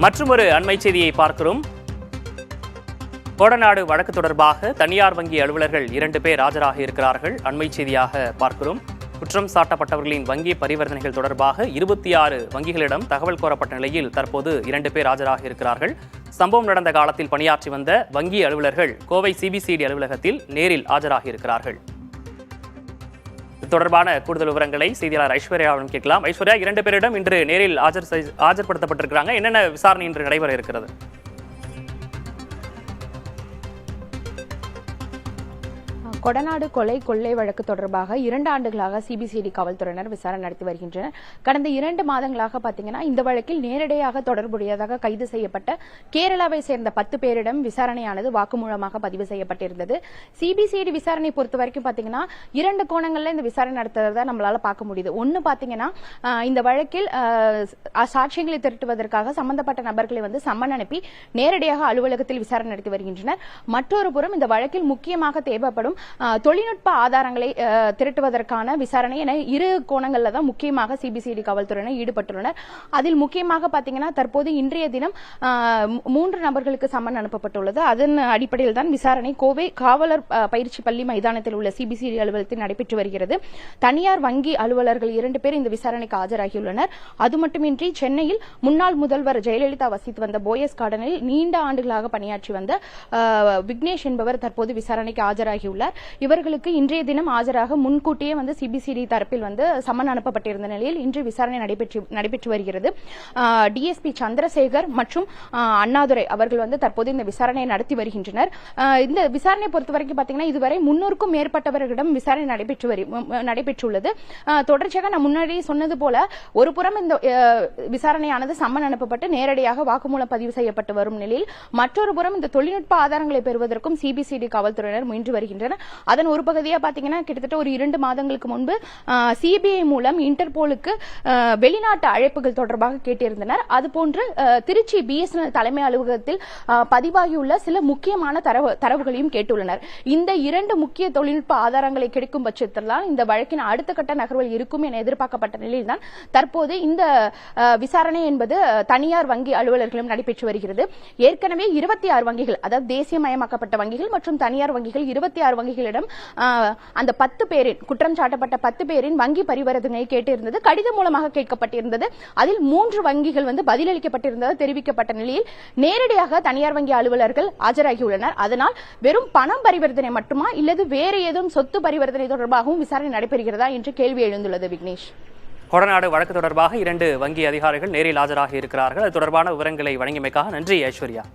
மற்றொரு அண்மை செய்தியை பார்க்கிறோம். கோடநாடு வழக்கு தொடர்பாக தனியார் வங்கி அலுவலர்கள் 2 பேர் ஆஜராக இருக்கிறார்கள். அண்மை செய்தியாக பார்க்கிறோம். குற்றம் சாட்டப்பட்டவர்களின் வங்கி பரிவர்த்தனைகள் தொடர்பாக 26 வங்கிகளிடம் தகவல் கோரப்பட்ட நிலையில் தற்போது 2 பேர் ஆஜராக இருக்கிறார்கள். சம்பவம் நடந்த காலத்தில் பணியாற்றி வந்த வங்கி அலுவலர்கள் கோவை சிபிசிஐடி அலுவலகத்தில் நேரில் ஆஜராகி இருக்கிறார்கள். இது தொடர்பான கூடுதல் விவரங்களை செய்தியாளர் ஐஸ்வர்யாவிடம் கேட்கலாம். ஐஸ்வர்யா, 2 பேரிடம் இன்று நேரில் ஆஜர்படுத்தப்பட்டிருக்கிறாங்க. என்னென்ன விசாரணை இன்று நடைபெற இருக்கிறது? கொடநாடு கொள்ளை வழக்கு தொடர்பாக 2 ஆண்டுகளாக சிபிசிஐடி காவல்துறையினர் விசாரணை நடத்தி வருகின்றனர். கடந்த 2 மாதங்களாக பாத்தீங்கன்னா இந்த வழக்கில் நேரடியாக தொடர்புடையதாக கைது செய்யப்பட்ட கேரளாவை சேர்ந்த 10 பேரிடம் விசாரணையானது வாக்குமூலமாக பதிவு செய்யப்பட்டிருந்தது. சிபிசிஐடி விசாரணை பொறுத்த வரைக்கும் பாத்தீங்கன்னா 2 கோணங்கள்ல இந்த விசாரணை நடத்துறத நம்மளால பார்க்க முடியுது. ஒன்னு பாத்தீங்கன்னா இந்த வழக்கில் சாட்சியங்களை திரட்டுவதற்காக சம்பந்தப்பட்ட நபர்களை சம்மன் அனுப்பி நேரடியாக அலுவலகத்தில் விசாரணை நடத்தி வருகின்றனர். மற்றொரு புறம் இந்த வழக்கில் முக்கியமாக தேவைப்படும் தொழில்நுட்ப ஆதாரங்களை திரட்டுவதற்கான விசாரணை என 2 கோணங்கள்ல தான் முக்கியமாக சிபிசிஐடி காவல்துறையினர் ஈடுபட்டுள்ளனர். அதில் முக்கியமாக பாத்தீங்கன்னா தற்போது இன்றைய தினம் 3 நபர்களுக்கு சம்மன் அனுப்பப்பட்டுள்ளது. அதன் அடிப்படையில் தான் விசாரணை கோவை காவலர் பயிற்சி பள்ளி மைதானத்தில் உள்ள சிபிசிஐடி அலுவலகத்தில் நடைபெற்று வருகிறது. தனியார் வங்கி அலுவலர்கள் 2 பேர் இந்த விசாரணைக்கு ஆஜராகியுள்ளனர். அது மட்டுமின்றி சென்னையில் முன்னாள் முதல்வர் ஜெயலலிதா வசித்து வந்த போயஸ் கார்டனில் நீண்ட ஆண்டுகளாக பணியாற்றி வந்த விக்னேஷ் என்பவர் தற்போது விசாரணைக்கு ஆஜராகியுள்ளார். இவர்களுக்கு இன்றைய தினம் ஆஜராக முன்கூட்டியே சிபிசிஐடி தரப்பில் சம்மன் அனுப்பப்பட்டிருந்த நிலையில் இன்று விசாரணை நடைபெற்று வருகிறது. டிஎஸ்பி சந்திரசேகர் மற்றும் அண்ணாதுரை அவர்கள் தற்போது இந்த விசாரணையை நடத்தி வருகின்றனர். இந்த விசாரணை பொறுத்தவரைக்கும் பாத்தீங்கன்னா இதுவரை 300க்கும் மேற்பட்டவர்களிடம் விசாரணை நடைபெற்றுள்ளது. தொடர்ச்சியாக நான் முன்னாடியே சொன்னது போல ஒரு புறம் இந்த விசாரணையானது சம்மன் அனுப்பப்பட்டு நேரடியாக வாக்குமூலம் பதிவு செய்யப்பட்டு வரும் நிலையில் மற்றொரு புறம் இந்த தொழில்நுட்ப ஆதாரங்களை பெறுவதற்கும் சிபிசிஐடி காவல்துறையினர் முயன்று வருகின்றனர். அதன் ஒரு பகுதியா பாத்தீங்கன்னா கிட்டத்தட்ட ஒரு 2 மாதங்களுக்கு முன்பு சிபிஐ மூலம் இன்டர்போலுக்கு வெளிநாட்டு அழைப்புகள் தொடர்பாக கேட்டிருந்தனர். அதுபோன்று திருச்சி பிஎஸ்என்எல் தலைமை அலுவலகத்தில் பதிவாகியுள்ள சில முக்கியமான தரவுகளையும் கேட்டுள்ளனர். இந்த 2 முக்கிய தொழில்நுட்ப ஆதாரங்களை கிடைக்கும் பட்சத்தில் இந்த வழக்கின் அடுத்த கட்ட நகர்வுகள் இருக்கும் என எதிர்பார்க்கப்பட்ட நிலையில்தான் தற்போது இந்த விசாரணை என்பது தனியார் வங்கி அலுவலர்களும் நடைபெற்று வருகிறது. ஏற்கனவே 26 வங்கிகள், அதாவது தேசியமயமாக்கப்பட்ட வங்கிகள் மற்றும் தனியார் வங்கிகள் 26 வங்கிகளிடம் அந்த 10 பேரின் குற்றம் சாட்டப்பட்ட 10 பேரின் வங்கி பரிவர்த்தனையை கேட்டிருந்தது. கடிதம் மூலமாக கேட்கப்பட்டிருந்தது. அதில் 3 வங்கிகள் பதிலளிக்கப்பட்டிருந்தது தெரிவிக்கப்பட்ட நிலையில் நேரடியாக தனியார் வங்கி அலுவலர்கள் ஆஜராகியுள்ளனர். அதனால் வெறும் பணம் பரிவர்த்தனை மட்டுமா இல்லது வேறு ஏதும் சொத்து பரிவர்த்தனை தொடர்பாகவும் விசாரணை நடைபெறுகிறதா என்று கேள்வி எழுந்துள்ளது. விக்னேஷ், கொடநாடு வழக்கு தொடர்பாக 2 வங்கி அதிகாரிகள் நேரில் ஆஜராகி இருக்கிறார்கள். அது தொடர்பான விவரங்களை வழங்கியமைக்காக நன்றி ஐஸ்வர்யா.